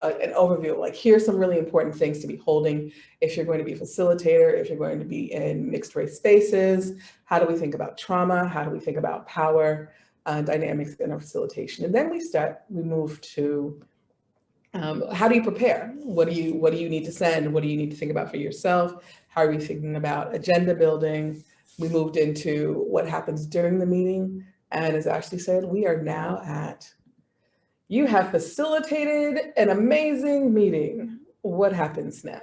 an overview, like here's some really important things to be holding if you're going to be a facilitator, if you're going to be in mixed race spaces. How do we think about trauma? How do we think about power dynamics in our facilitation? And then we move to how do you prepare? What do you need to send? What do you need to think about for yourself? How are you thinking about agenda building? We moved into what happens during the meeting. And as Ashley said, we are now at, you have facilitated an amazing meeting. What happens now?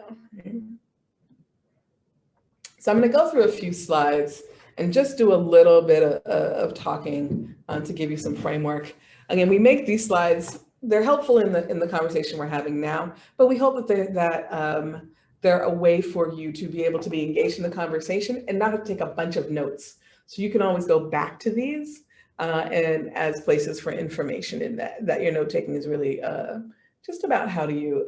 So I'm going to go through a few slides and just do a little bit of talking to give you some framework. Again, we make these slides, they're helpful in the conversation we're having now, but we hope that they're a way for you to be able to be engaged in the conversation and not have to take a bunch of notes. So you can always go back to these and as places for information, in that your note taking is really just about how do you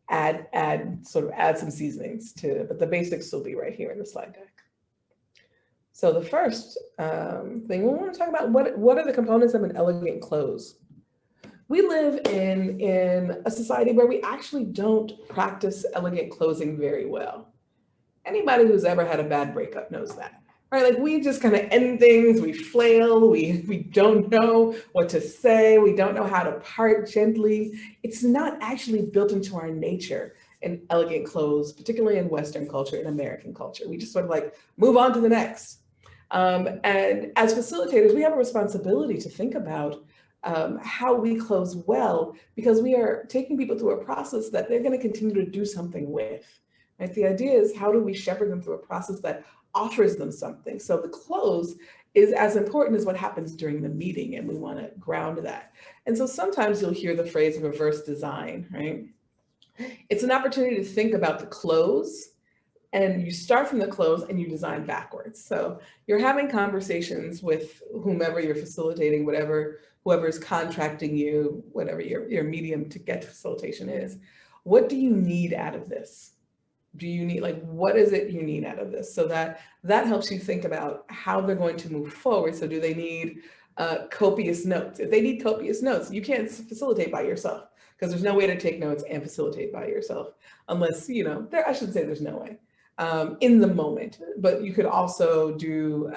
add some seasonings to, but the basics will be right here in the slide deck. So the first thing we want to talk about, what are the components of an elegant close? We live in a society where we actually don't practice elegant closing very well. Anybody who's ever had a bad breakup knows that, right? Like we just kind of end things, we flail, we don't know what to say, we don't know how to part gently. It's not actually built into our nature in elegant close, particularly in Western culture, in American culture. We just sort of like move on to the next. And as facilitators, we have a responsibility to think about how we close well, because we are taking people through a process that they're going to continue to do something with. Right? The idea is, how do we shepherd them through a process that offers them something? So the close is as important as what happens during the meeting, and we want to ground that. And so sometimes you'll hear the phrase reverse design, right? It's an opportunity to think about the close, and you start from the close and you design backwards. So you're having conversations with whomever you're facilitating, whoever's contracting you, whatever your medium to get to facilitation is. What do you need out of this? Do you need, like, what is it you need out of this? So that helps you think about how they're going to move forward. So do they need copious notes? If they need copious notes, you can't facilitate by yourself, because there's no way to take notes and facilitate by yourself, unless, I should say there's no way in the moment, but you could also do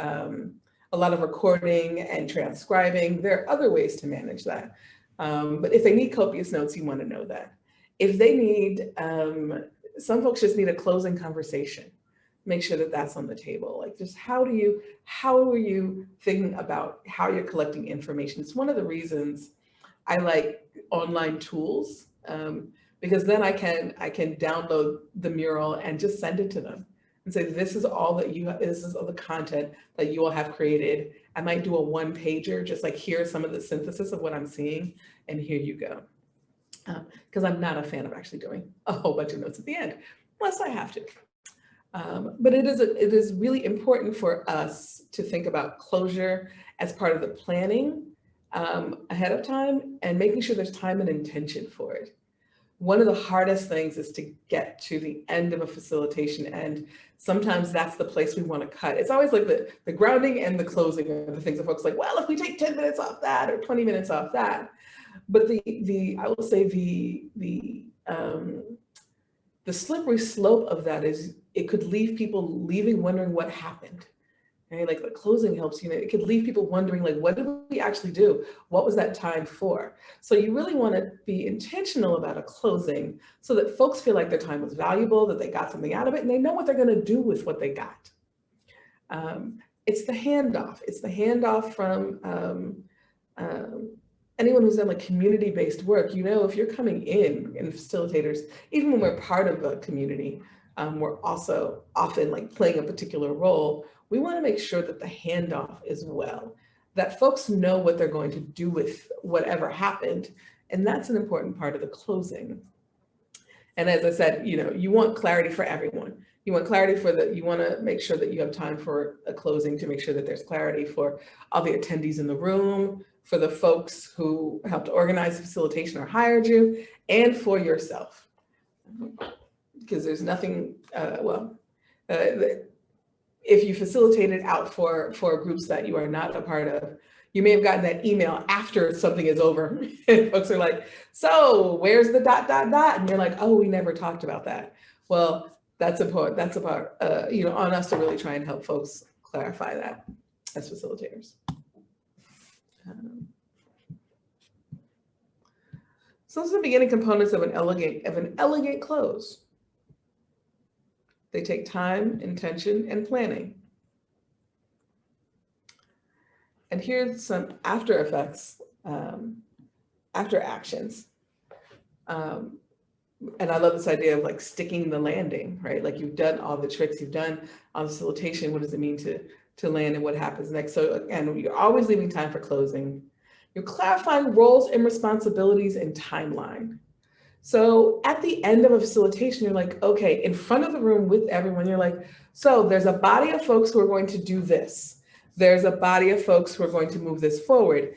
a lot of recording and transcribing. There are other ways to manage that. But if they need copious notes, you want to know that. If they need, some folks just need a closing conversation. Make sure that that's on the table. Like, just how are you thinking about how you're collecting information? It's one of the reasons I like online tools, because then I can download the mural and just send it to them and say, this is all the content that you all have created. I might do a one-pager, just like, here's some of the synthesis of what I'm seeing, and here you go. Because I'm not a fan of actually doing a whole bunch of notes at the end, unless I have to. But it is really important for us to think about closure as part of the planning ahead of time, and making sure there's time and intention for it. One of the hardest things is to get to the end of a facilitation, and sometimes that's the place we want to cut. It's always like the grounding and the closing are the things that folks are like, well, if we take 10 minutes off that or 20 minutes off that. But I will say the slippery slope of that is it could leave people leaving wondering what happened. Right? Like, the closing helps, it could leave people wondering, like, what did we actually do? What was that time for? So you really want to be intentional about a closing so that folks feel like their time was valuable, that they got something out of it, and they know what they're going to do with what they got. It's the handoff. It's the handoff from anyone who's done like community-based work. If you're coming in facilitators, even when we're part of a community, we're also often like playing a particular role. We want to make sure that the handoff is well, that folks know what they're going to do with whatever happened. And that's an important part of the closing. And as I said, you want clarity for everyone. You want clarity you want to make sure that you have time for a closing, to make sure that there's clarity for all the attendees in the room, for the folks who helped organize the facilitation or hired you, and for yourself. Because there's nothing, if you facilitated out for groups that you are not a part of, You may have gotten that email after something is over and folks are like, so where's the ... And you're like, oh, we never talked about that. Well, that's important. That's about, on us to really try and help folks clarify that as facilitators. So those are the beginning components of an elegant close. They take time, intention, and planning. And here's some after effects, after actions. And I love this idea of like sticking the landing, right? Like you've done all the tricks, you've done all the facilitation. What does it mean to land and what happens next? So again, you're always leaving time for closing. You're clarifying roles and responsibilities and timeline. So at the end of a facilitation, you're like, okay, in front of the room with everyone, you're like, so there's a body of folks who are going to do this. There's a body of folks who are going to move this forward.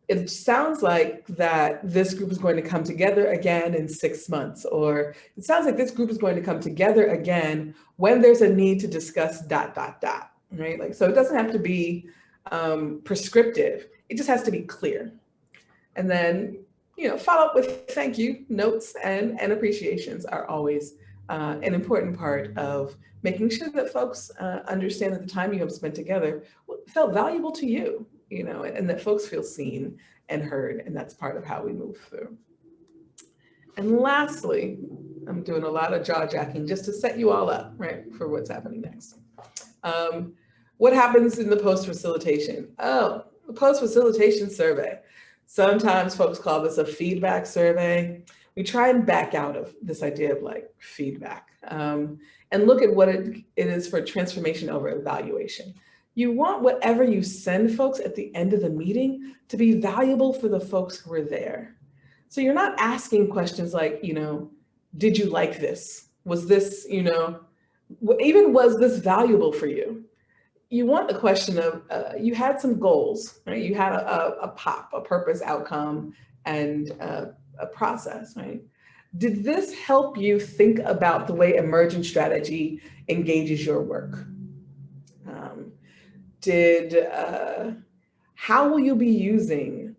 It sounds like that this group is going to come together again in 6 months, or it sounds like this group is going to come together again when there's a need to discuss ... right? Like, so it doesn't have to be prescriptive. It just has to be clear. And then, follow up with thank you notes and appreciations are always an important part of making sure that folks understand that the time you have spent together felt valuable to you, and that folks feel seen and heard, and that's part of how we move through. And lastly, I'm doing a lot of jaw jacking just to set you all up, right, for what's happening next. What happens in the post-facilitation? Oh, the post-facilitation survey. Sometimes folks call this a feedback survey. We try and back out of this idea of like feedback and look at what it is for transformation over evaluation. You want whatever you send folks at the end of the meeting to be valuable for the folks who are there. So you're not asking questions like, did you like this? Was this, even was this valuable for you? You want the question of, you had some goals, right? You had a purpose, outcome, and a process, right? Did this help you think about the way emergent strategy engages your work? How will you be using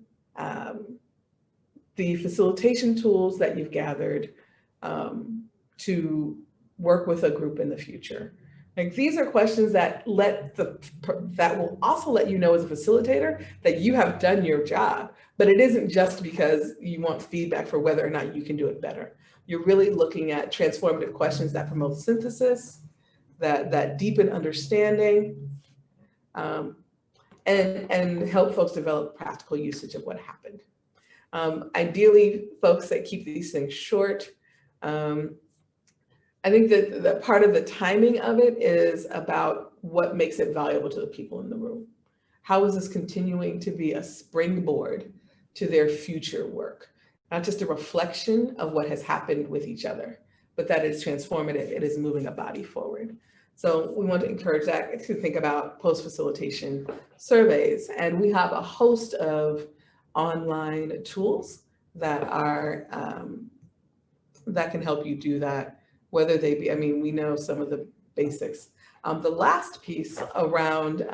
the facilitation tools that you've gathered to work with a group in the future? Like, these are questions that will also let you know as a facilitator that you have done your job, but it isn't just because you want feedback for whether or not you can do it better. You're really looking at transformative questions that promote synthesis, that deepen understanding, and help folks develop practical usage of what happened. Ideally, folks that keep these things short. I think that the part of the timing of it is about what makes it valuable to the people in the room. How is this continuing to be a springboard to their future work? Not just a reflection of what has happened with each other, but that it's transformative, it is moving a body forward. So we want to encourage that to think about post-facilitation surveys. And we have a host of online tools that are, that can help you do that. Whether they be, we know some of the basics. The last piece around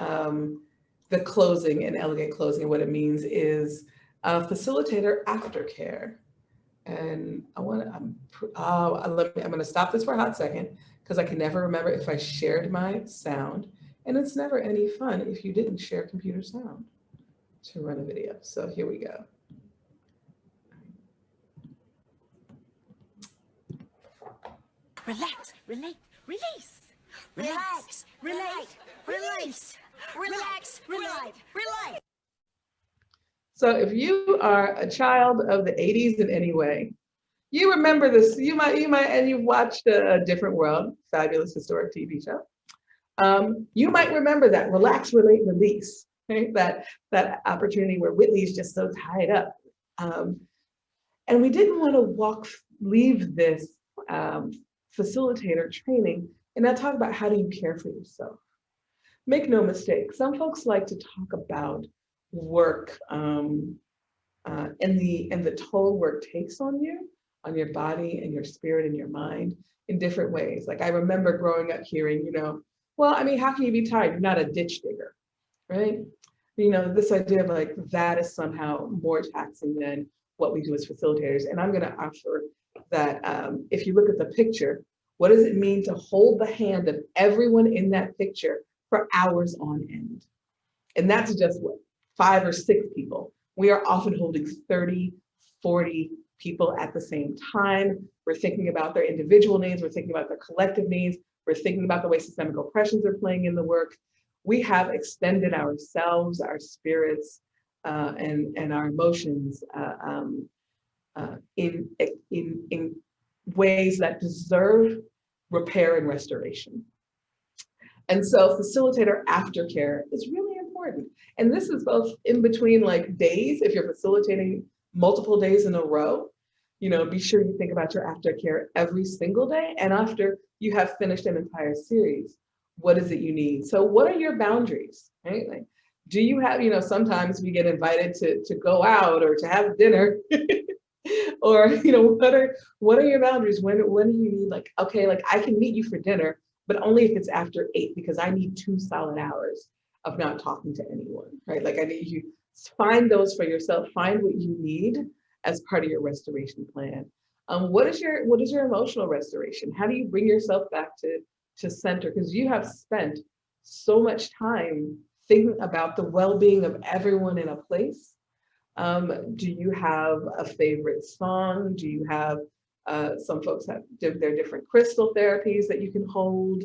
the closing and elegant closing, what it means is facilitator aftercare. And I'm going to stop this for a hot second because I can never remember if I shared my sound, and it's never any fun if you didn't share computer sound to run a video. So here we go. Relax, relate, release. Relax, relate, release. Relax, relate, relate. So if you are a child of the 80s in any way, you remember this, you might, and you've watched A Different World, fabulous historic TV show. You might remember that relax, relate, release, right? That opportunity where Whitley's just so tied up. And we didn't want to leave this facilitator training and not talk about how do you care for yourself. Make no mistake, some folks like to talk about work and the toll work takes on your body and your spirit and your mind in different ways. Like, I remember growing up hearing, well, how can you be tired? You're not a ditch digger, right? you know, this idea of like, that is somehow more taxing than what we do as facilitators. And I'm going to offer that if you look at the picture, what does it mean to hold the hand of everyone in that picture for hours on end? And that's just what, 5 or 6 people. We are often holding 30, 40 people at the same time. We're thinking about their individual needs. We're thinking about their collective needs. We're thinking about the way systemic oppressions are playing in the work. We have extended ourselves, our spirits, and our emotions in ways that deserve repair and restoration. And so facilitator aftercare is really important. And this is both in between like days, if you're facilitating multiple days in a row, you know, be sure you think about your aftercare every single day. And after you have finished an entire series, what is it you need? So what are your boundaries, right? Like, do you have, you know, sometimes we get invited to go out or to have dinner or, you know, what are your boundaries? When do you need, like, okay, like I can meet you for dinner, but only if it's after 8, because I need 2 solid hours of not talking to anyone, right? Like I need you find those for yourself, find what you need as part of your restoration plan. What is your emotional restoration? How do you bring yourself back to center? Because you have spent so much time thinking about the well-being of everyone in a place. Do you have a favorite song? Do you have some folks have their different crystal therapies that you can hold?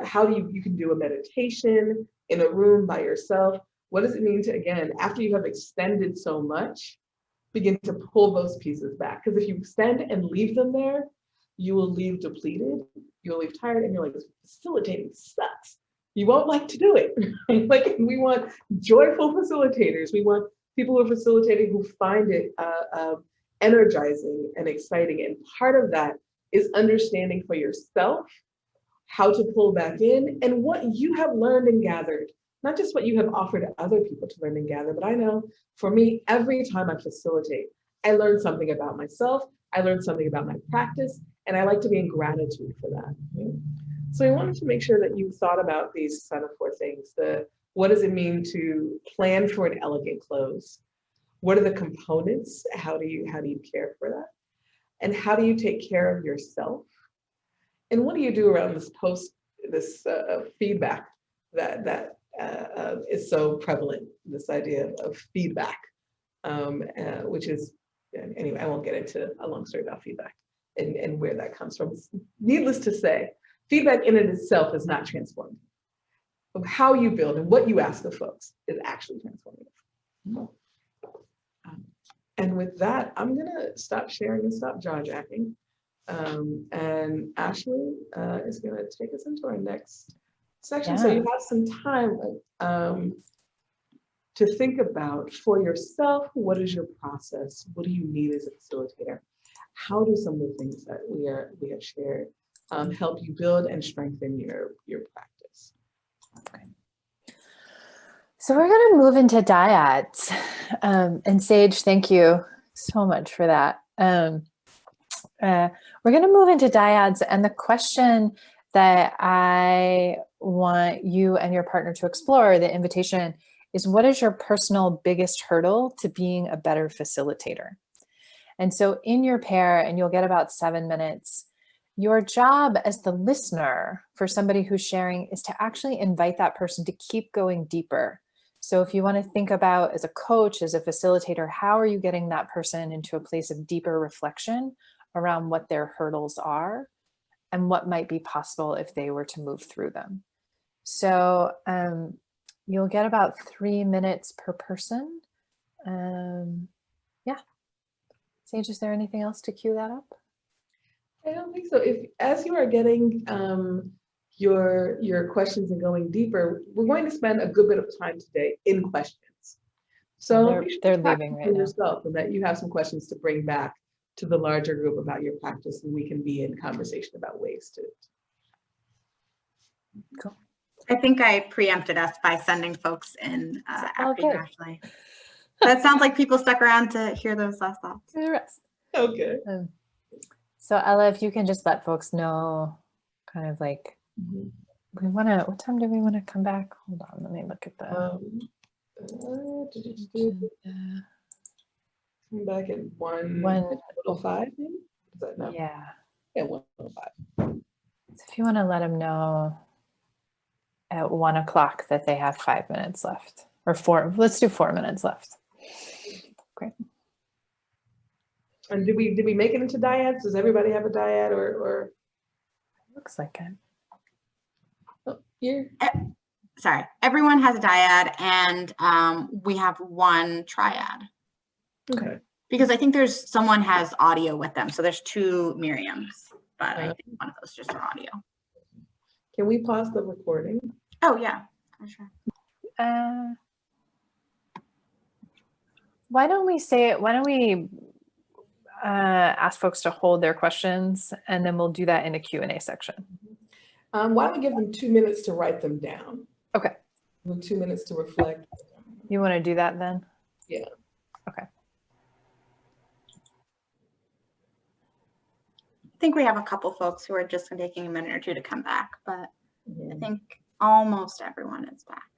How do you can do a meditation in a room by yourself? What does it mean to, again, after you have extended so much, begin to pull those pieces back? Because if you extend and leave them there, you will leave depleted, you'll leave tired, and you're like, facilitating sucks. You won't like to do it. Like, we want joyful facilitators. We want people who are facilitating who find it energizing and exciting. And part of that is understanding for yourself how to pull back in and what you have learned and gathered, not just what you have offered other people to learn and gather, but I know for me, every time I facilitate, I learn something about myself, I learn something about my practice, and I like to be in gratitude for that. Right? So I wanted to make sure that you thought about these kind of 4 things. What does it mean to plan for an elegant close? What are the components? How do you care for that? And how do you take care of yourself? And what do you do around this feedback that is so prevalent, this idea of feedback, which is, anyway, I won't get into a long story about feedback and where that comes from. Needless to say, feedback in and itself is not transformative. How you build and what you ask of folks is actually transformative. And with that, I'm gonna stop sharing and stop jaw-jacking. And Ashley is gonna take us into our next section. Yeah. So you have some time to think about for yourself, what is your process? What do you need as a facilitator? How do some of the things that we have shared help you build and strengthen your practice? Okay. So we're going to move into dyads. And Sage, thank you so much for that. We're going to move into dyads, and the question that I want you and your partner to explore, the invitation, is what is your personal biggest hurdle to being a better facilitator? And so in your pair, and you'll get about 7 minutes, your job as the listener for somebody who's sharing is to actually invite that person to keep going deeper. So if you want to think about, as a coach, as a facilitator, how are you getting that person into a place of deeper reflection around what their hurdles are and what might be possible if they were to move through them? So you'll get about 3 minutes per person. Yeah. Sage, is there anything else to cue that up? I don't think so. If, as you are getting your questions and going deeper, we're going to spend a good bit of time today in questions. So they're leaving right now. Yourself, and that you have some questions to bring back to the larger group about your practice, and we can be in conversation about ways to. Cool. I think I preempted us by sending folks in after you, Ashley. That sounds like people stuck around to hear those last thoughts. Okay. So Ella, if you can just let folks know, kind of like, we want to, what time do we want to come back? Hold on, let me look at the. I'm back at 1:05, maybe? Is that no? Yeah. Yeah, 1:05. So if you want to let them know at 1 o'clock that they have 5 minutes left, or 4, let's do 4 minutes left. Great. And did we make it into dyads? Does everybody have a dyad or Looks like it. oh, here? Sorry, everyone has a dyad, and we have one triad. Okay. Because I think someone has audio with them. So there's 2 Miriams, but I think one of those just are audio. Can we pause the recording? Oh yeah, for sure. Why don't we ask folks to hold their questions, and then we'll do that in a Q&A section. Why don't we give them 2 minutes to write them down? Okay. 2 minutes to reflect. You want to do that then? Yeah. Okay. I think we have a couple folks who are just taking a minute or 2 to come back, but I Mhm. think almost everyone is back.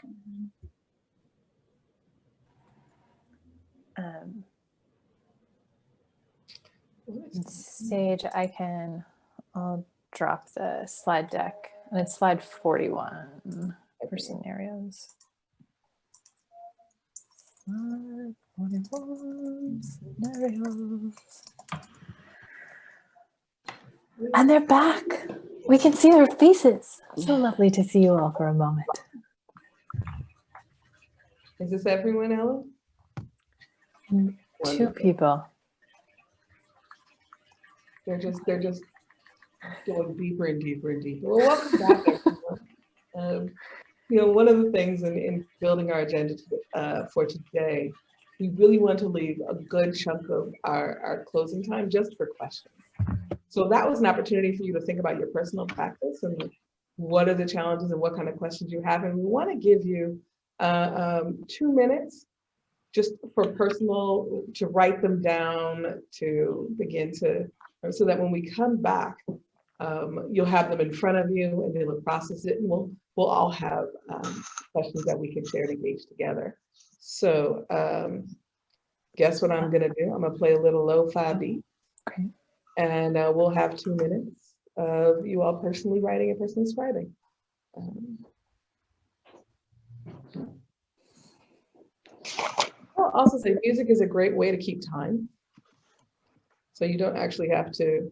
Sage, I'll drop the slide deck, and it's slide 41 for scenarios. Slide 41 scenarios. And they're back. We can see their faces. So lovely to see you all for a moment. Is this everyone, Ella? 2 people. They're just going deeper and deeper and deeper. Well, welcome back, everyone. One of the things in building our agenda for today, we really want to leave a good chunk of our closing time just for questions. So that was an opportunity for you to think about your personal practice and what are the challenges and what kind of questions you have. And we want to give you 2 minutes just for personal, to write them down, to begin to, so that when we come back, you'll have them in front of you and they'll process it, and we'll all have questions that we can share and engage together. So guess what I'm gonna do? I'm gonna play a little lo-fi beat. Okay. And we'll have 2 minutes of you all personally writing and personally scribing. I'll also say music is a great way to keep time. So you don't actually have to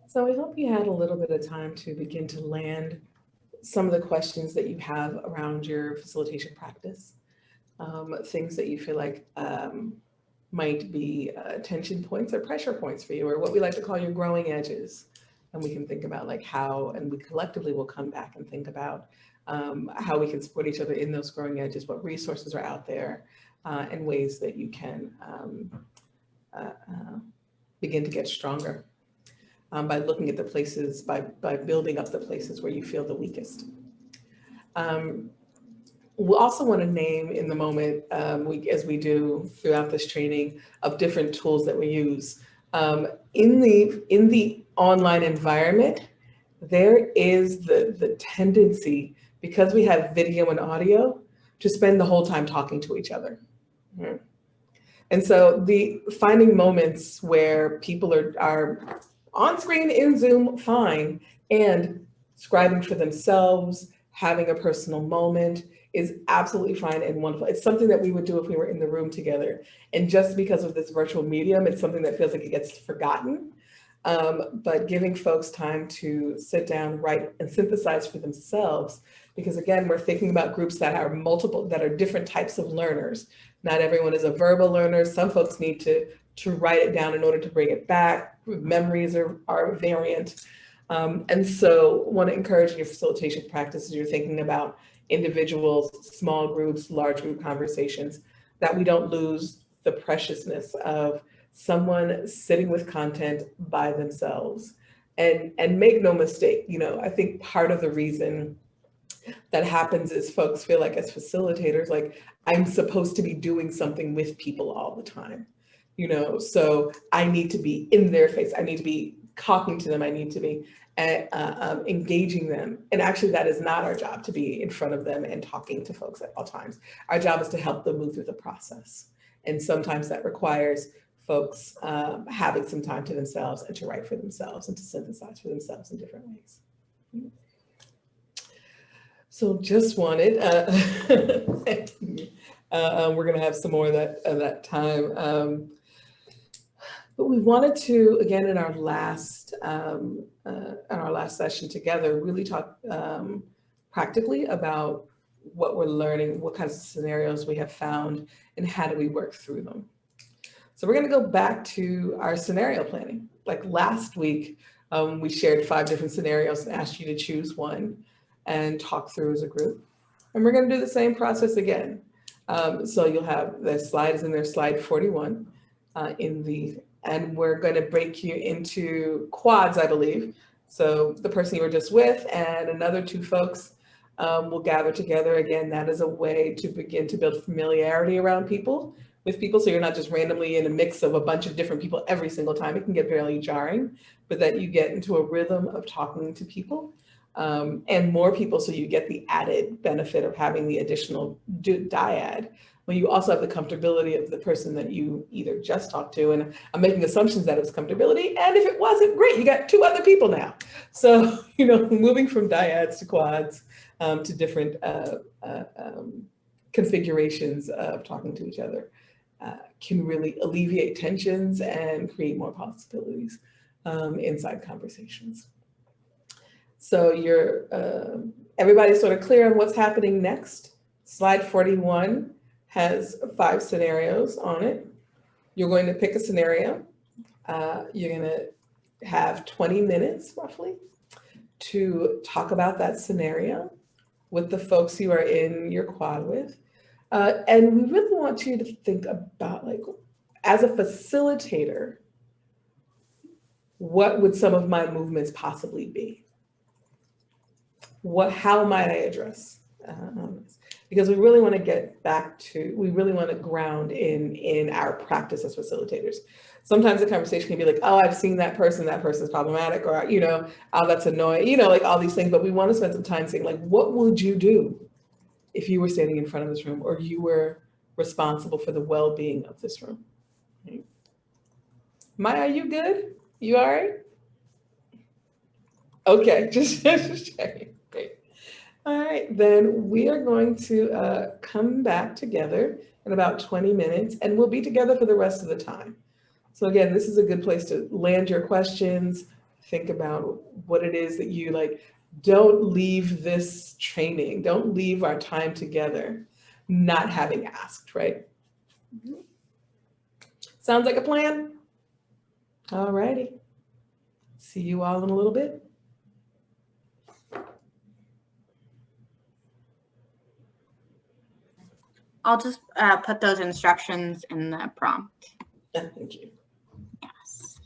So I hope you had a little bit of time to begin to land some of the questions that you have around your facilitation practice, things that you feel like might be tension points or pressure points for you, or what we like to call your growing edges. And we can think about like how, and we collectively will come back and think about how we can support each other in those growing edges, what resources are out there, and ways that you can begin to get stronger by looking at the places, by building up the places where you feel the weakest. We'll also want to name in the moment, as we do throughout this training, of different tools that we use. In the online environment, there is the tendency, because we have video and audio, to spend the whole time talking to each other. And so finding moments where people are on screen in Zoom, fine, and scribing for themselves, having a personal moment is absolutely fine and wonderful. It's something that we would do if we were in the room together. And just because of this virtual medium, it's something that feels like it gets forgotten. But giving folks time to sit down, write, and synthesize for themselves, because again, we're thinking about groups that are different types of learners. Not everyone is a verbal learner. Some folks need to write it down in order to bring it back. Memories are variant. And so want to encourage your facilitation practices, you're thinking about individuals, small groups, large group conversations, that we don't lose the preciousness of someone sitting with content by themselves. And make no mistake, I think part of the reason that happens is folks feel like, as facilitators, like I'm supposed to be doing something with people all the time, so I need to be in their face. I need to be talking to them. I need to be engaging them. And actually that is not our job, to be in front of them and talking to folks at all times. Our job is to help them move through the process. And sometimes that requires folks having some time to themselves and to write for themselves and to synthesize for themselves in different ways. So just wanted, we're gonna have some more of that time. But we wanted to, again, in our last session together, really talk practically about what we're learning, what kinds of scenarios we have found, and how do we work through them. So we're going to go back to our scenario planning. Like last week, we shared 5 different scenarios and asked you to choose one and talk through as a group. And we're going to do the same process again. So you'll have the slides in there, slide 41 and we're going to break you into quads, I believe. So the person you were just with and another 2 folks will gather together. Again, that is a way to begin to build familiarity around with people. So you're not just randomly in a mix of a bunch of different people every single time. It can get fairly jarring, but that you get into a rhythm of talking to people and more people. So you get the added benefit of having the additional dyad. When you also have the comfortability of the person that you either just talked to, and I'm making assumptions that it was comfortability, and if it wasn't, great, you got 2 other people now. So, moving from dyads to quads to different configurations of talking to each other can really alleviate tensions and create more possibilities inside conversations. So everybody's sort of clear on what's happening next. Slide 41 has 5 scenarios on it. You're going to pick a scenario. You're going to have 20 minutes roughly to talk about that scenario with the folks you are in your quad with. And we really want you to think about, like, as a facilitator, what would some of my movements possibly be? How might I address this? Because we really want to get back to, we really want to ground in our practice as facilitators. Sometimes the conversation can be like, oh, I've seen that person's problematic, or, oh, that's annoying, like all these things, but we want to spend some time saying, like, what would you do if you were standing in front of this room, or you were responsible for the well-being of this room? Right? Maya, are you good? You all right? Okay, just checking. Great. All right, then we are going to come back together in about 20 minutes, and we'll be together for the rest of the time. So again, this is a good place to land your questions, think about what it is that you like. Don't leave this training, don't leave our time together not having asked, right? Sounds like a plan? All righty. See you all in a little bit. I'll just put those instructions in the prompt. Thank you. Yes.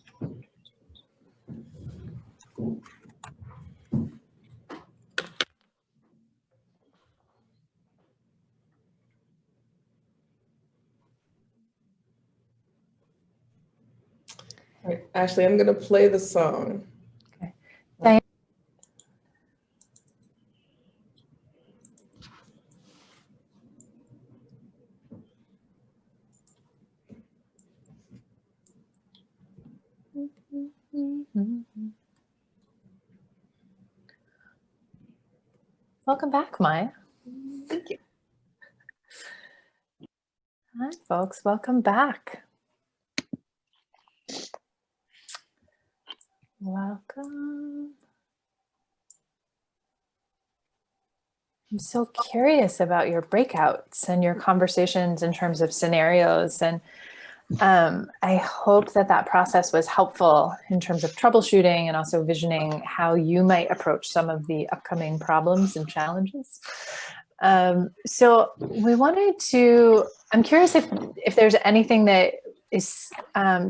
All right, Ashley, I'm gonna play the song. Okay. Diane. Welcome back, Maya. Thank you. Hi, folks. Welcome back. Welcome. I'm so curious about your breakouts and your conversations in terms of scenarios. And I hope that that process was helpful in terms of troubleshooting and also visioning how you might approach some of the upcoming problems and challenges. So we wanted to, I'm curious if there's anything that is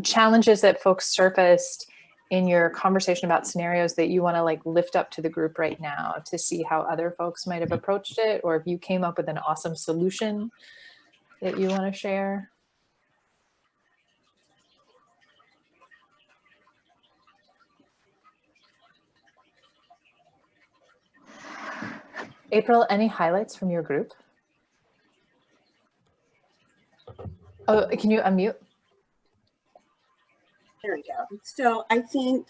challenges that folks surfaced in your conversation about scenarios that you want to like lift up to the group right now to see how other folks might have approached it, or if you came up with an awesome solution that you want to share. April, any highlights from your group? Oh, can you unmute? There we go. So I think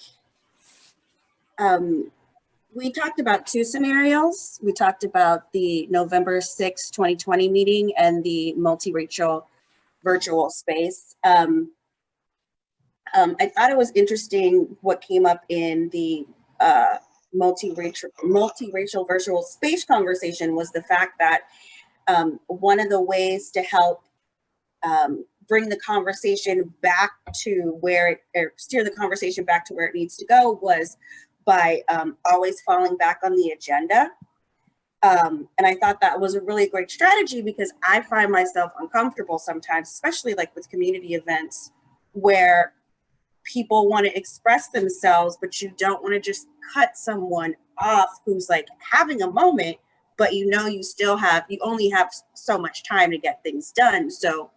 we talked about two scenarios. We talked about the November 6, 2020 meeting and the multiracial virtual space. I thought it was interesting what came up in the multiracial virtual space conversation was the fact that one of the ways to help bring the conversation back to where or steer the conversation back to where it needs to go was by always falling back on the agenda. And I thought that was a really great strategy because I find myself uncomfortable sometimes, especially like with community events where people want to express themselves, but you don't want to just cut someone off who's like having a moment, but you know, you only have so much time to get things done. So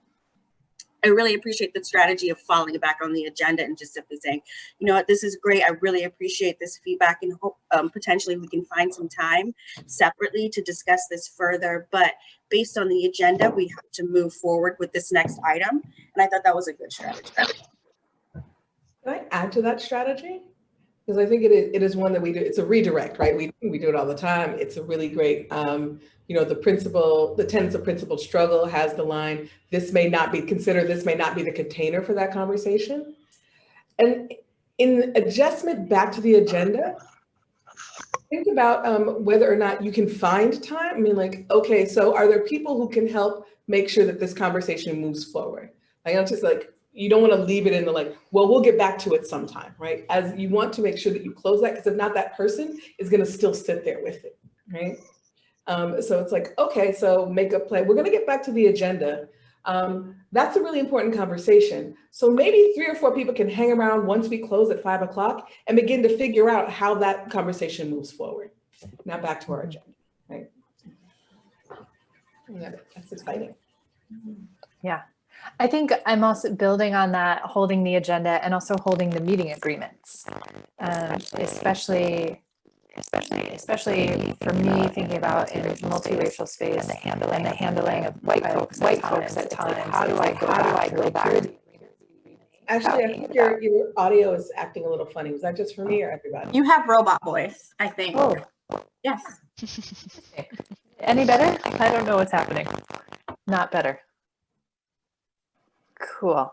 I really appreciate the strategy of falling back on the agenda and just simply saying, you know what, this is great. I really appreciate this feedback and hope potentially we can find some time separately to discuss this further. But based on the agenda, we have to move forward with this next item. And I thought that was a good strategy. Can I add to that strategy? Because I think it is one that we do. It's a redirect, right? We do it all the time. It's a really great, you know, the tenets of principled struggle has the line, this may not be the container for that conversation. And in adjustment back to the agenda, think about whether or not you can find time. I mean, like, okay, so are there people who can help make sure that this conversation moves forward? Like, I'm just like, you don't want to leave it in the like, well, we'll get back to it sometime, right? As you want to make sure that you close that, because if not, that person is going to still sit there with it, right? So it's like, okay, so make a plan. We're going to get back to the agenda. That's a really important conversation. So maybe 3 or 4 people can hang around once we close at 5 o'clock and begin to figure out how that conversation moves forward. Now back to our agenda, right? Yeah, that's exciting. Yeah. I think I'm also building on that, holding the agenda and also holding the meeting agreements, especially for me thinking about in multiracial space and the handling of white folks at times. How do I go back? Actually, I think your audio is acting a little funny. Was that just for me or everybody? You have robot voice, I think. Oh, Yes. any better? I don't know what's happening. Not better. Cool.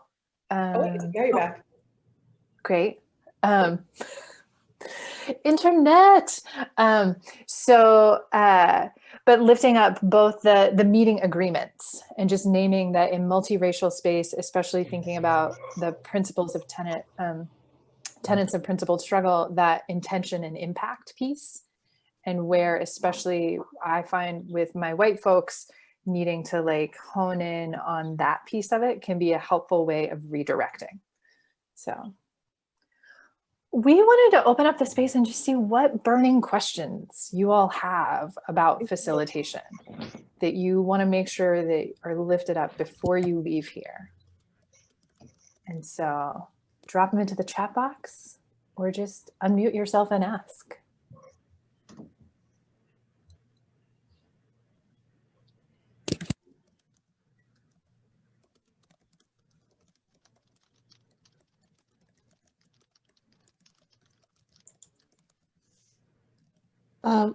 Oh, wait, yeah, you're back. Great. Internet. But lifting up both the meeting agreements and just naming that in multiracial space, especially thinking about the principles of tenets of principled struggle, that intention and impact piece, and where especially I find with my white folks needing to like hone in on that piece of it can be a helpful way of redirecting. So we wanted to open up the space and just see what burning questions you all have about facilitation that you want to make sure that are lifted up before you leave here. And so drop them into the chat box or just unmute yourself and ask.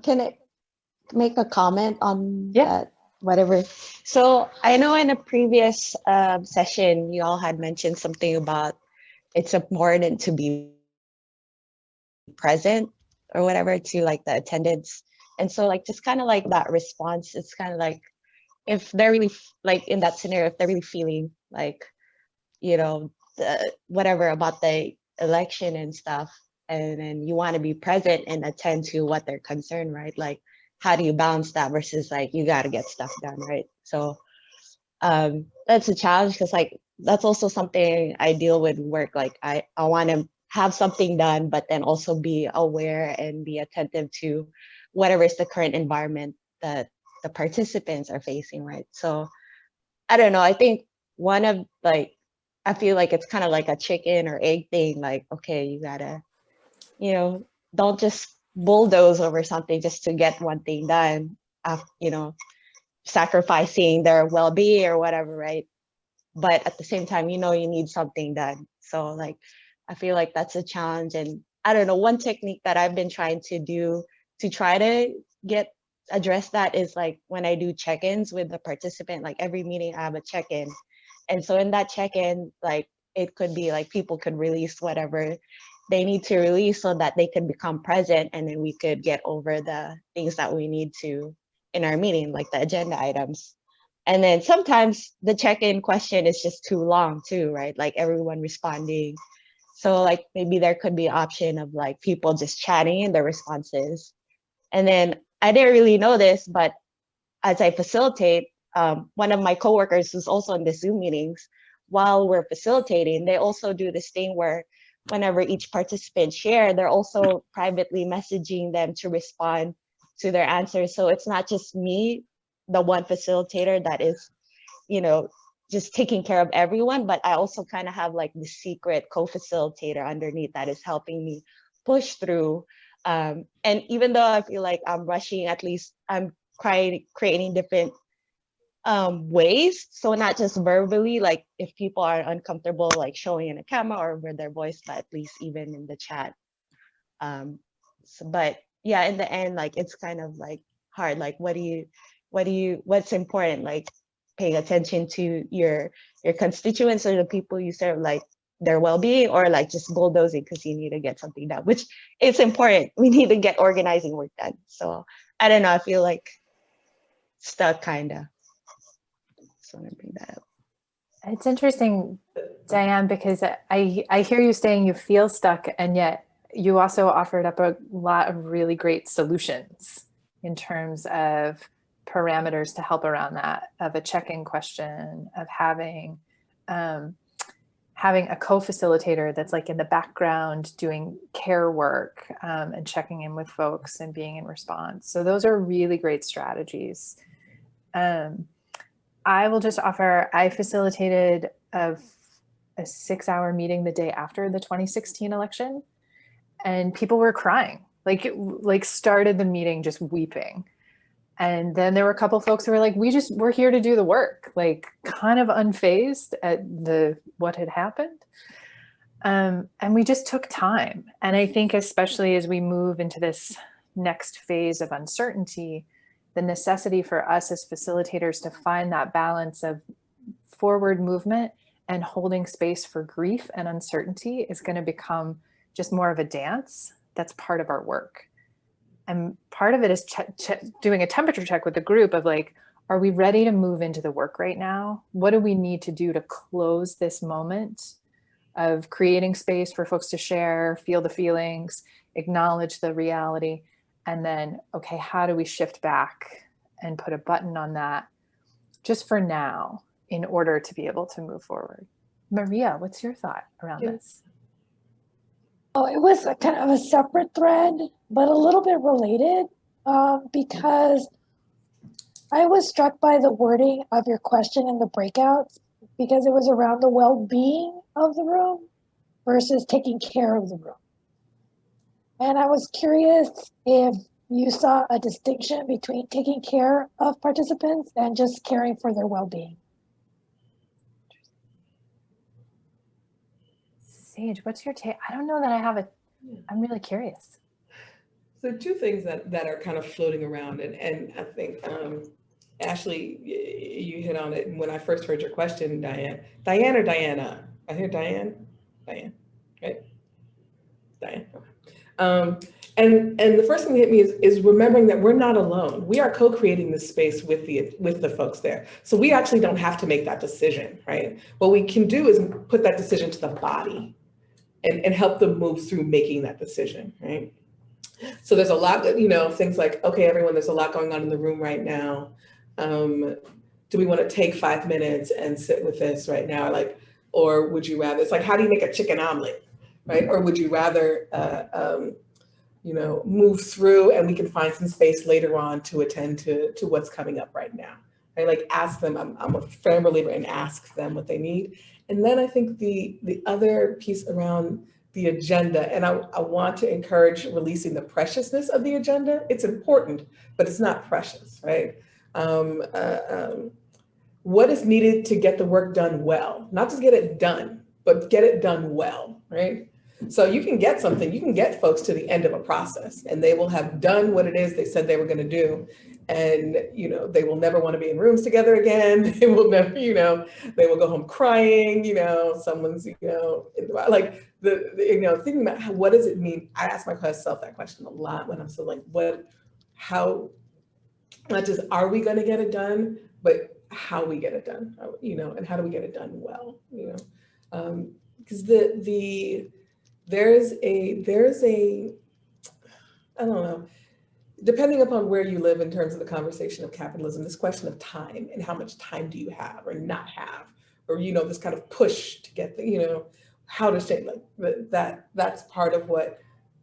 Can I make a comment on Yeah. that? Whatever. So I know in a previous session, you all had mentioned something about it's important to be present or whatever to like the attendance. And so like just kind of like that response, it's kind of like if they're really like in that scenario, if they're really feeling like, you know, whatever about the election and stuff, and then you want to be present and attend to what they're concerned, right? Like, how do you balance that versus like, you got to get stuff done, right? So that's a challenge because like, that's also something I deal with work. Like I want to have something done, but then also be aware and be attentive to whatever is the current environment that the participants are facing, right? So I don't know, I think one of like, I feel like it's kind of like a chicken or egg thing. Like, okay, you gotta, you know, don't just bulldoze over something just to get one thing done, you know, sacrificing their well-being or whatever, right? But at the same time, you know, you need something done. So like, I feel like that's a challenge. And I don't know, one technique that I've been trying to do to try to address that is like when I do check-ins with the participant, like every meeting I have a check-in. And so in that check-in, like it could be like people could release whatever they need to release so that they can become present, and then we could get over the things that we need to in our meeting, like the agenda items. And then sometimes the check-in question is just too long too, right? Like everyone responding. So like maybe there could be an option of like people just chatting in their responses. And then I didn't really know this, but as I facilitate, one of my coworkers who's also in the Zoom meetings, while we're facilitating, they also do this thing where whenever each participant share, they're also privately messaging them to respond to their answers. So it's not just me, the one facilitator that is, you know, just taking care of everyone, but I also kind of have like the secret co-facilitator underneath that is helping me push through. And even though I feel like I'm rushing, at least I'm creating different ways. So not just verbally, like if people are uncomfortable, like showing in a camera or with their voice, but at least even in the chat. But yeah, in the end, like it's kind of like hard. Like, what's important? Like paying attention to your constituents or the people you serve, like their well-being, or like just bulldozing because you need to get something done, which is important. We need to get organizing work done. So I don't know, I feel like stuck kinda. So I'm gonna bring that up. It's interesting, Diane, because I hear you saying you feel stuck, and yet you also offered up a lot of really great solutions in terms of parameters to help around that, of a check-in question, of having a co-facilitator that's like in the background doing care work and checking in with folks and being in response. So those are really great strategies. I will just offer, I facilitated a 6-hour meeting the day after the 2016 election, and people were crying, like started the meeting just weeping. And then there were a couple folks who were like, we're here to do the work, like kind of unfazed at what had happened. And we just took time. And I think especially as we move into this next phase of uncertainty, the necessity for us as facilitators to find that balance of forward movement and holding space for grief and uncertainty is going to become just more of a dance that's part of our work. And part of it is doing a temperature check with the group of like, are we ready to move into the work right now? What do we need to do to close this moment of creating space for folks to share, feel the feelings, acknowledge the reality, and then, okay, how do we shift back and put a button on that just for now in order to be able to move forward? Maria, what's your thought around this? Oh, it was a kind of a separate thread, but a little bit related, because I was struck by the wording of your question in the breakouts, because it was around the well-being of the room versus taking care of the room. And I was curious if you saw a distinction between taking care of participants and just caring for their well-being. Sage, what's your take? I don't know that I have a, I'm really curious. So two things that are kind of floating around, and I think, Ashley, you hit on it when I first heard your question, Diane. Diane or Diana? I hear Diane. Diane, right? Diane. And the first thing that hit me is remembering that we're not alone. We are co-creating this space with the folks there. So we actually don't have to make that decision, right? What we can do is put that decision to the body and help them move through making that decision, right? So there's a lot that, things like, okay, everyone, there's a lot going on in the room right now. Do we want to take 5 minutes and sit with this right now? Or would you rather, it's like, how do you make a chicken omelet, right? Or would you rather, move through and we can find some space later on to attend to what's coming up right now. Right? Like ask them, I'm a firm believer in ask them what they need. And then I think the other piece around the agenda, and I want to encourage releasing the preciousness of the agenda. It's important, but it's not precious, right? What is needed to get the work done well? Not just get it done, but get it done well, right? So you can get folks to the end of a process and they will have done what it is they said they were going to do. And, they will never want to be in rooms together again. They will never, they will go home crying, someone's, thinking about what does it mean? I ask myself that question a lot when I'm so like, how, not just are we going to get it done, but how we get it done, and how do we get it done well, because there's a, I don't know, depending upon where you live in terms of the conversation of capitalism, this question of time and how much time do you have or not have, or, this kind of push to get how to say that's part of what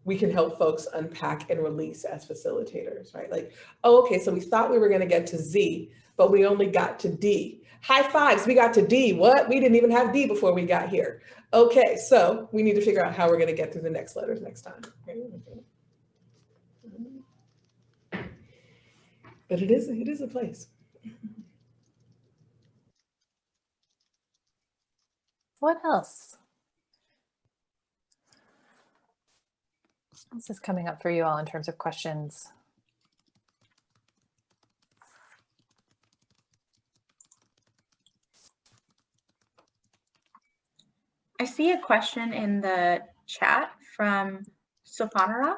we can help folks unpack and release as facilitators, right? Like, oh, okay, so we thought we were gonna get to Z, but we only got to D. High fives, we got to D. What? We didn't even have D before we got here. Okay, so we need to figure out how we're gonna get through the next letters next time. But it is a place. What else? This is coming up for you all in terms of questions. I see a question in the chat from Sopanara.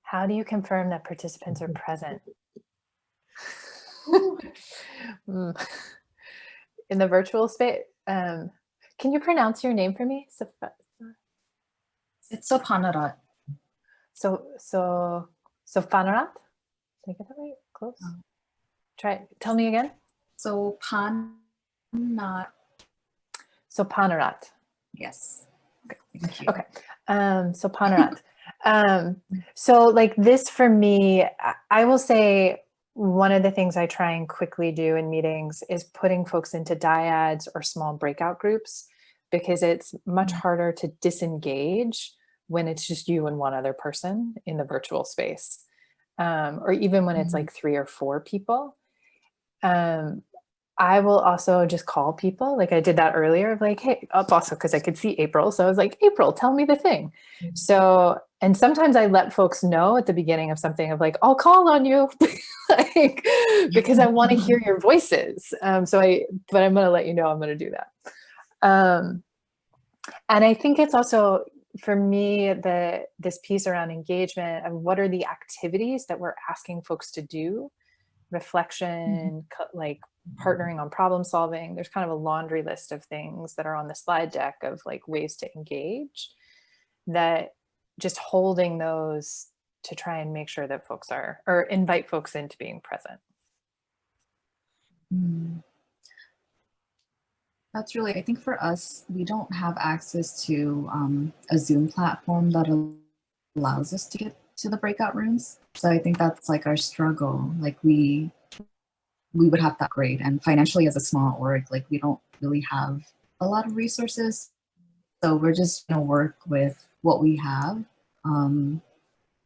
How do you confirm that participants are present? In the virtual space, can you pronounce your name for me? It's Sopanarat. So Fanarat? Did I get that right? Close? Try it. Tell me again. Sopanat. Sopanarat. Yes. Okay. Thank you. Okay. Sopanarat. So like this for me, I will say one of the things I try and quickly do in meetings is putting folks into dyads or small breakout groups, because it's much harder to disengage when it's just you and one other person in the virtual space, or even when it's like 3 or 4 people. I will also just call people, like I did that earlier, of like, hey, also because I could see April. So I was like, April, tell me the thing. So, and sometimes I let folks know at the beginning of something of like, I'll call on you, like, because I want to hear your voices. But I'm going to let you know I'm going to do that. And I think it's also, for me, this piece around engagement of what are the activities that we're asking folks to do, reflection, like partnering on problem solving. There's kind of a laundry list of things that are on the slide deck of like ways to engage, that just holding those to try and make sure that folks are, or invite folks into being present. That's really, I think for us, we don't have access to a Zoom platform that allows us to get to the breakout rooms. So I think that's like our struggle. Like we would have to upgrade, and financially as a small org, like we don't really have a lot of resources. So we're just gonna work with what we have. And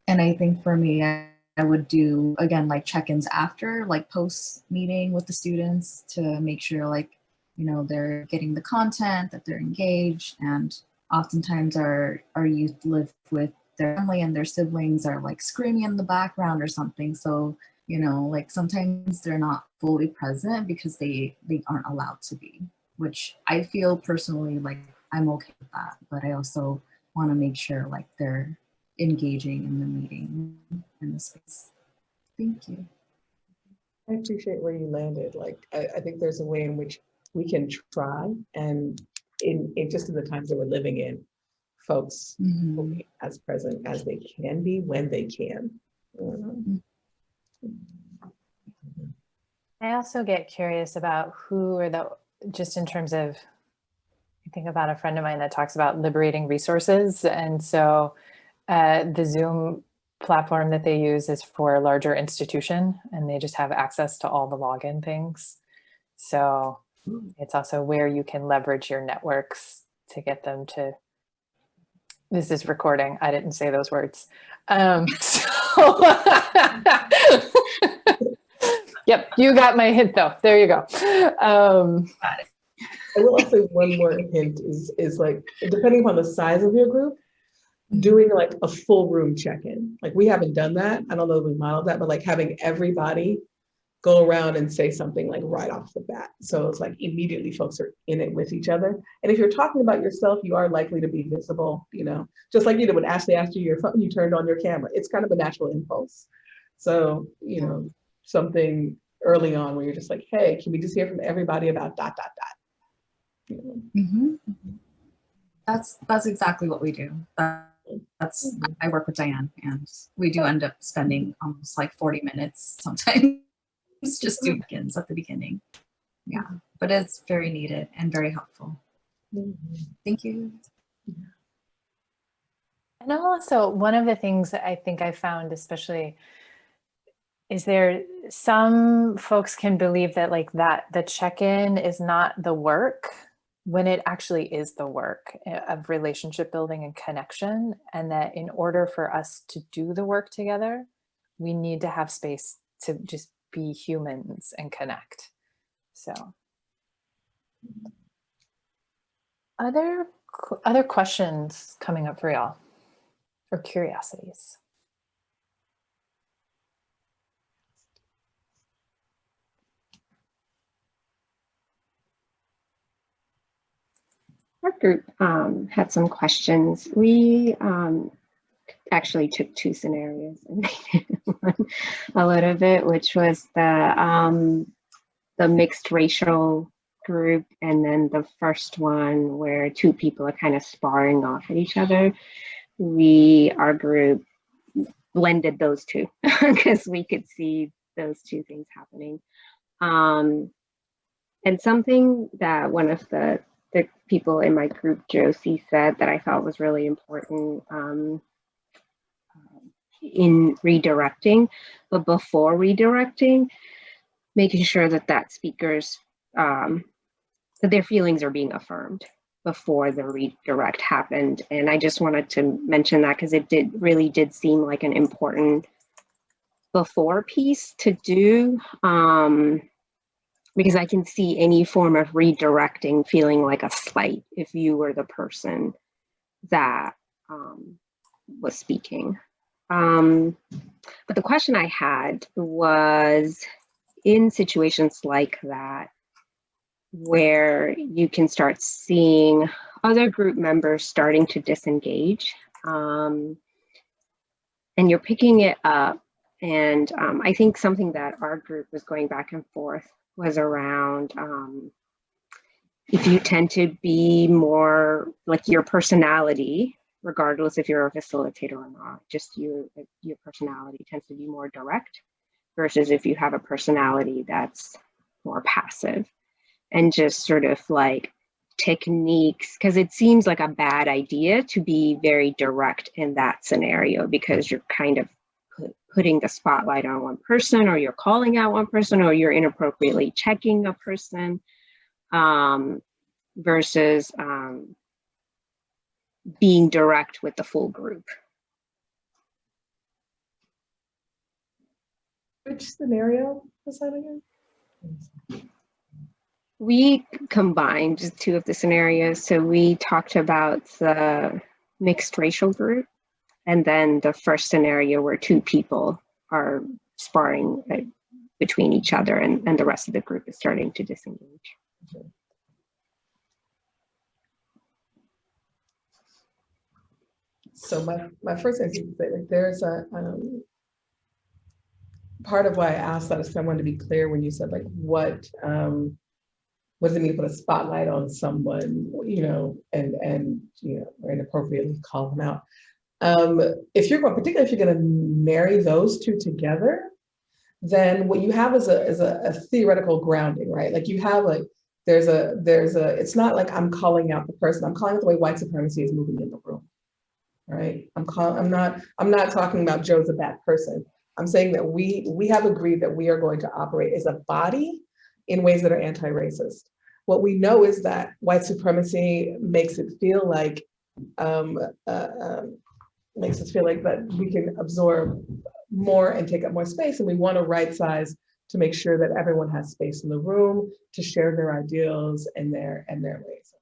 I think for me, I would do, again, like check-ins after, like post meeting with the students to make sure like, you know, they're getting the content, that they're engaged. And oftentimes our youth live with their family and their siblings are like screaming in the background or something. So, you know, like sometimes they're not fully present because they aren't allowed to be, which I feel personally like I'm okay with that. But I also want to make sure like they're engaging in the meeting in the space. Thank you. I appreciate where you landed. Like, I think there's a way in which we can try, and in just in the times that we're living in, folks will be as present as they can be when they can. I also get curious about who are the, just in terms of, I think about a friend of mine that talks about liberating resources. And so the Zoom platform that they use is for a larger institution, and they just have access to all the login things. So it's also where you can leverage your networks to get them to, this is recording, I didn't say those words. Yep, you got my hint though, there you go. I will also say one more hint is like, depending upon the size of your group, doing like a full room check-in. Like we haven't done that. I don't know if we modeled that, but like having everybody go around and say something like right off the bat. So it's like immediately folks are in it with each other. And if you're talking about yourself, you are likely to be visible, you know, just like you did when Ashley asked you your phone, you turned on your camera. It's kind of a natural impulse. So, you know, something early on where you're just like, hey, can we just hear from everybody about ... You know? That's exactly what we do. That's I work with Diane, and we do end up spending almost like 40 minutes sometimes just doing check-ins at the beginning. Yeah, but it's very needed and very helpful. Thank you. And also one of the things that I think I found especially is there, some folks can believe that like that the check-in is not the work when it actually is the work of relationship building and connection, and that in order for us to do the work together, we need to have space to just be humans and connect. So other questions coming up for y'all, or curiosities? Our group had some questions. We actually took two scenarios and made one a little bit, which was the mixed racial group, and then the first one where two people are kind of sparring off at each other. Our group blended those two because we could see those two things happening. And something that one of the people in my group, Josie, said that I thought was really important in redirecting, but before redirecting, making sure that speaker's, that their feelings are being affirmed before the redirect happened. And I just wanted to mention that because it really did seem like an important before piece to do. Because I can see any form of redirecting feeling like a slight if you were the person that was speaking. But the question I had was, in situations like that, where you can start seeing other group members starting to disengage, and you're picking it up. And I think something that our group was going back and forth was around if you tend to be more like your personality, regardless if you're a facilitator or not, just your personality tends to be more direct versus if you have a personality that's more passive, and just sort of like techniques, because it seems like a bad idea to be very direct in that scenario because you're kind of putting the spotlight on one person, or you're calling out one person, or you're inappropriately checking a person, versus being direct with the full group. Which scenario was that again? We combined two of the scenarios. So we talked about the mixed racial group, and then the first scenario where two people are sparring between each other, and the rest of the group is starting to disengage. Okay. So my first answer is that, like, there's a part of why I asked that is I wanted to be clear when you said, like, what does it mean to put a spotlight on someone, you know, and you know, or inappropriately call them out. If you're going, particularly if you're going to marry those two together, then what you have is a theoretical grounding, right? Like you have like there's a it's not like I'm calling out the person. I'm calling out the way white supremacy is moving in the room, right? I'm not talking about Joe's a bad person. I'm saying that we have agreed that we are going to operate as a body in ways that are anti-racist. What we know is that white supremacy makes it feel like that we can absorb more and take up more space, and we want to right size to make sure that everyone has space in the room to share their ideals and their ways.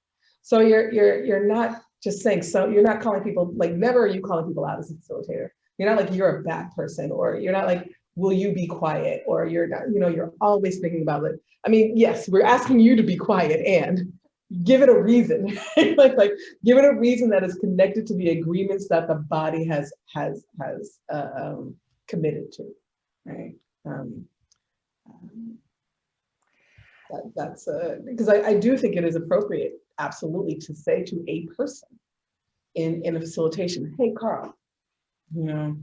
So you're not just saying, so you're not calling people, like, never are you calling people out as a facilitator. You're not like you're a bad person, or you're not like, will you be quiet, or you're not, you know, you're always thinking about it. I mean, yes, we're asking you to be quiet and give it a reason, like give it a reason that is connected to the agreements that the body has committed to, right? That's because I do think it is appropriate, absolutely, to say to a person in a facilitation, hey, Carl, you know,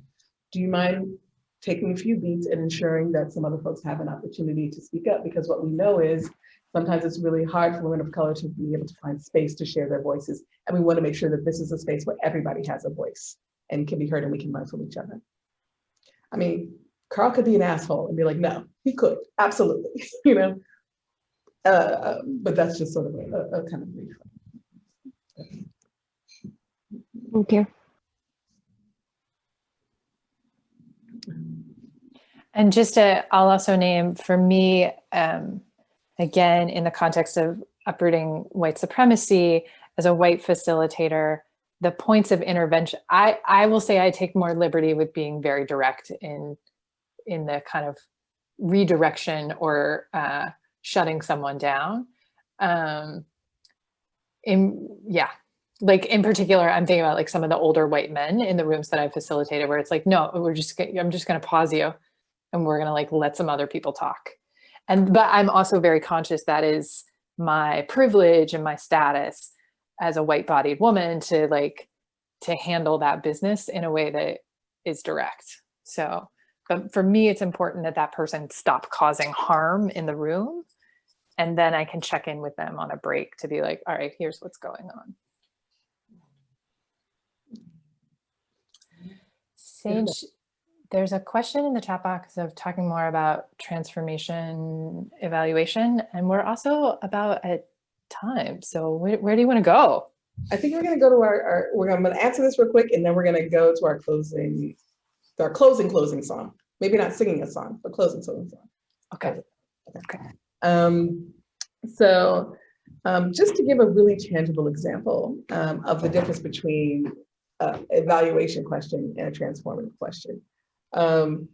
do you mind taking a few beats and ensuring that some other folks have an opportunity to speak up? Because what we know is sometimes it's really hard for women of color to be able to find space to share their voices. And we want to make sure that this is a space where everybody has a voice and can be heard, and we can learn from each other. I mean, Carl could be an asshole and be like, no, he could, absolutely, you know? But that's just sort of a kind of brief. Thank you. And just I'll also name, for me, again, in the context of uprooting white supremacy, as a white facilitator, the points of intervention, I will say I take more liberty with being very direct in the kind of redirection or shutting someone down. Like in particular, I'm thinking about like some of the older white men in the rooms that I facilitated, where it's like, no, I'm just going to pause you, and we're going to like let some other people talk. But I'm also very conscious that is my privilege and my status as a white-bodied woman to handle that business in a way that is direct. So, but for me, it's important that that person stop causing harm in the room, and then I can check in with them on a break to be like, all right, here's what's going on. Sage, there's a question in the chat box of talking more about transformation evaluation, and we're also about at time. So where do you want to go? I think we're going to go to I'm going to answer this real quick, and then we're going to go to our closing song. Maybe not singing a song, but closing song. Okay. So just to give a really tangible example of the difference between evaluation question and a transformative question. An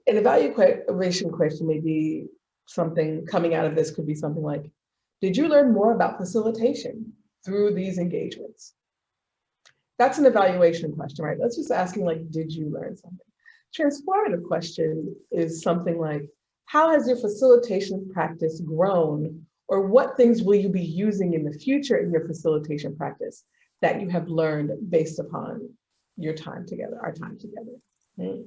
evaluation question may be something coming out of this, could be something like, did you learn more about facilitation? through these engagements? That's an evaluation question, right? That's just asking like, did you learn something? Transformative question is something like, how has your facilitation practice grown? Or what things will you be using in the future in your facilitation practice that you have learned based upon your time together, our time together? Right?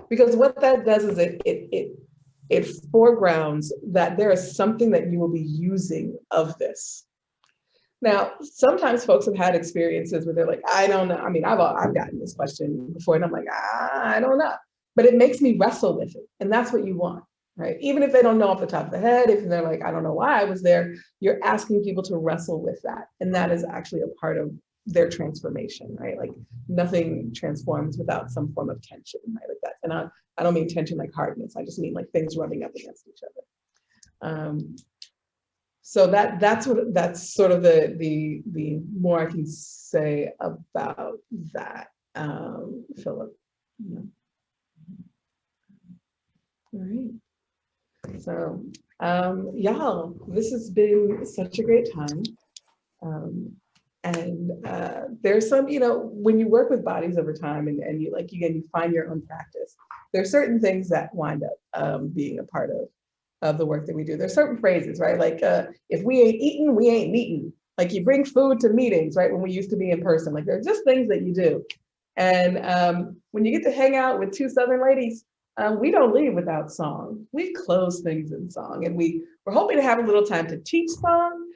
Because what that does is it foregrounds that there is something that you will be using of this. Now, sometimes folks have had experiences where they're like, I don't know. I mean, I've gotten this question before and I'm like, I don't know. But it makes me wrestle with it. And that's what you want, right? Even if they don't know off the top of the head, if they're like, I don't know why I was there, you're asking people to wrestle with that. And that is actually a part of their transformation, right? Like nothing transforms without some form of tension, right? Like that. And I don't mean tension like hardness. I just mean like things rubbing up against each other. So that's sort of the more I can say about that, Philip. Yeah. All right. So y'all, this has been such a great time. And there's some, when you work with bodies over time and you like, again, you find your own practice, there's certain things that wind up being a part of the work that we do. There's certain phrases, right? Like if we ain't eating, we ain't meeting. Like you bring food to meetings, right? When we used to be in person, like they're just things that you do. And when you get to hang out with two Southern ladies, we don't leave without song. We close things in song, and we're hoping to have a little time to teach song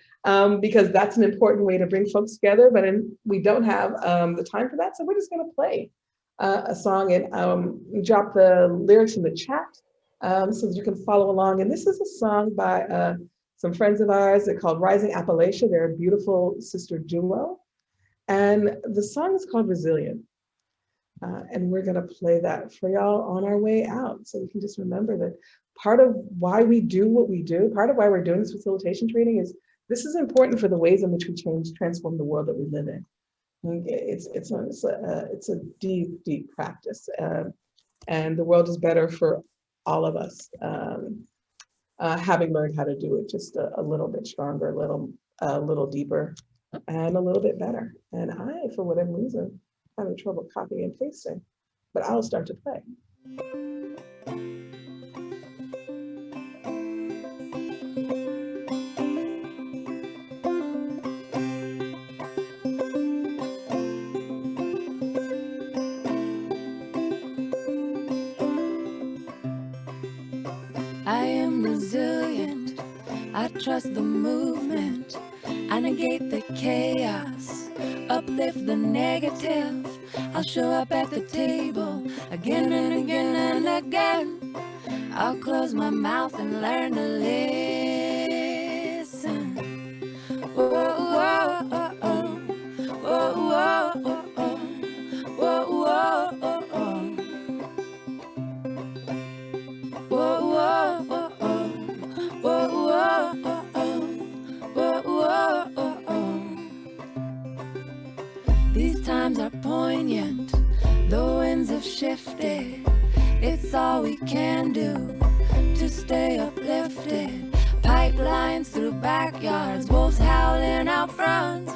because that's an important way to bring folks together, but we don't have the time for that. So we're just gonna play a song and drop the lyrics in the chat so that you can follow along. And this is a song by some friends of ours. They're called Rising Appalachia. They're a beautiful sister duo. And the song is called Resilient. And we're gonna play that for y'all on our way out. So you can just remember that part of why we do what we do, part of why we're doing this facilitation training is this is important for the ways in which we transform the world that we live in. It's a deep, deep practice. And the world is better for all of us having learned how to do it just a little bit stronger, a little deeper, and a little bit better. And I, for whatever reason, having trouble copying and pasting, but I'll start to play. I am resilient, I trust the movement, I negate the chaos, uplift the negative. I'll show up at the table again and again and again. I'll close my mouth and learn to listen. Whoa, whoa, oh, oh. Whoa, whoa, oh, oh. Whoa, whoa, oh, oh. Whoa, whoa, oh, oh. Whoa, whoa, oh, oh. Whoa, whoa, oh, oh. These times are poignant, the winds have shifted. It's all we can do to stay uplifted. Pipelines through backyards, wolves howling out fronts.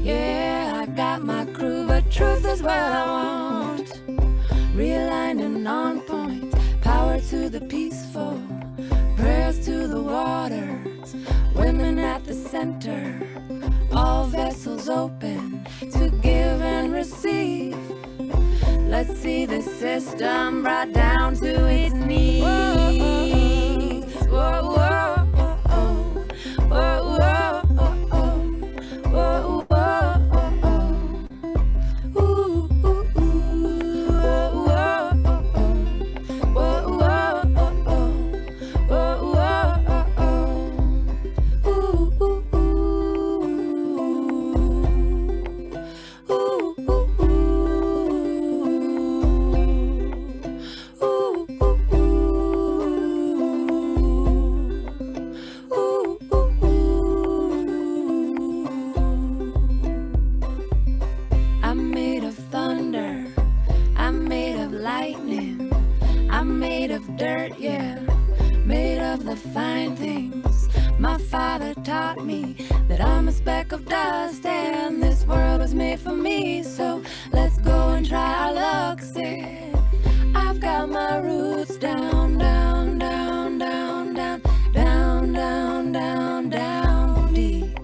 Yeah, I got my crew, but truth is what I want. Realigned and on point, power to the peaceful, prayers to the waters, women at the center, all vessels open to give and receive. Let's see the system brought down to its knees. Whoa, whoa, oh, oh. Whoa, whoa, oh, oh. Whoa, whoa, oh, oh. Ooh, ooh, ooh. Whoa, whoa, oh, oh. Whoa, whoa, oh, oh. Whoa, whoa, oh, oh. Ooh, ooh, ooh. Ooh, ooh, ooh. I'm made of thunder, I'm made of lightning, I'm made of dirt, yeah, made of the fine things. My father taught me that I'm a speck of dust and this world was made for me. So let's go and try our luck. Said I've got my roots down, down, down, down, down, down, down, down, down deep.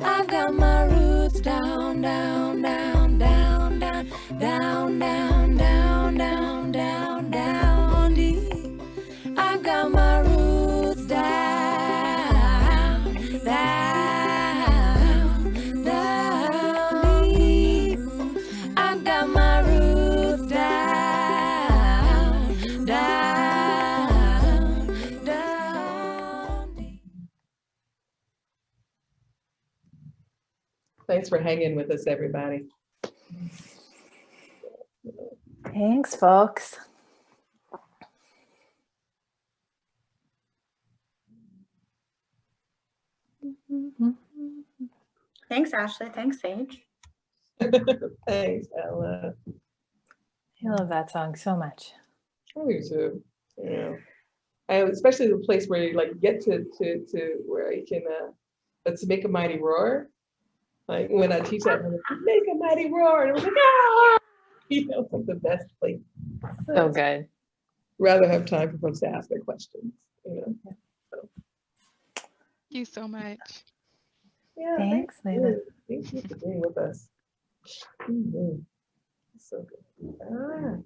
I've got my roots down, down, down, down, down, down, down, down, down, down, down deep. I've got my roots down, down, down deep. I've got my roots down, down, down deep. Thanks for hanging with us, everybody. Thanks, folks. Thanks, Ashley. Thanks, Sage. Thanks, Ella. I love that song so much. I do too. Yeah. And especially the place where you like get to where you can let's make a mighty roar. Like when I teach that, I'm like, make a mighty roar, and it was like, ah! You know, it's like the best place. So good. Rather have time for folks to ask their questions, you know. So, Thank you so much. yeah, Thanks, Lena. Thank you for being with us. Mhm. So good. All right.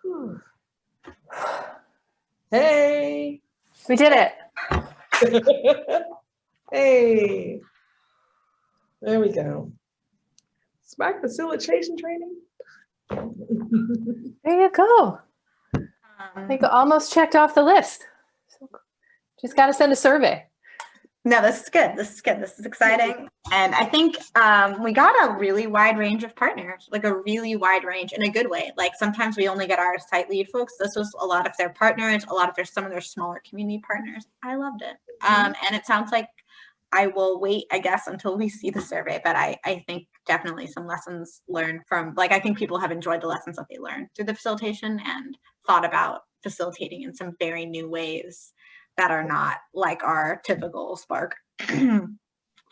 Whew. Hey. We did it. Hey. There we go. SPARCC facilitation training. There you go. Like almost checked off the list. Just got to send a survey. No, this is good. This is good. This is exciting. And I think we got a really wide range of partners, like a really wide range in a good way. Like sometimes we only get our site lead folks. This was a lot of their partners, a lot of some of their smaller community partners. I loved it. And it sounds like I will wait, I guess, until we see the survey. But I think definitely some lessons learned from, like, I think people have enjoyed the lessons that they learned through the facilitation and thought about facilitating in some very new ways that are not like our typical SPARCC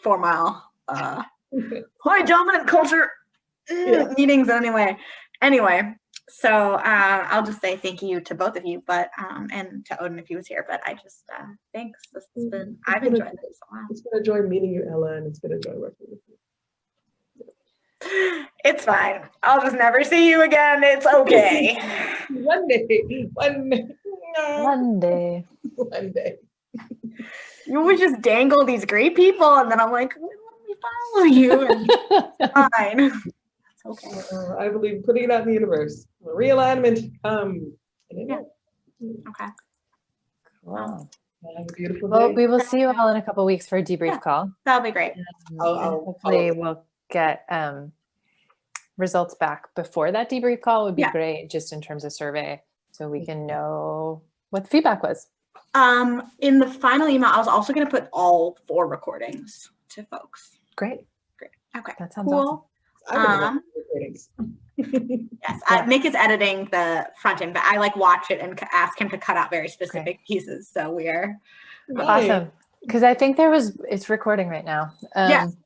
4 mile high dominant culture meetings anyway. So I'll just say thank you to both of you, but and to Odin if he was here, but I just thanks. I've enjoyed this a lot. It's been a joy meeting you, Ella, and it's been a joy working with you. It's fine. I'll just never see you again. It's okay. One day. You would just dangle these great people, and then I'm like, let me follow you. And it's fine. It's okay. I believe in putting it out in the universe. Realignment. Yeah. Okay. Wow. Have a beautiful day. Well, we will see you all in a couple weeks for a debrief call. That'll be great. Hopefully we'll get results back before that debrief call would be great, just in terms of survey, so we can know what the feedback was. In the final email, I was also going to put all 4 recordings to folks. Great. Okay. That sounds awesome. Yes, Nick is editing the front end, but I like watch it and ask him to cut out very specific pieces. So we are awesome, because I think it's recording right now. Yes.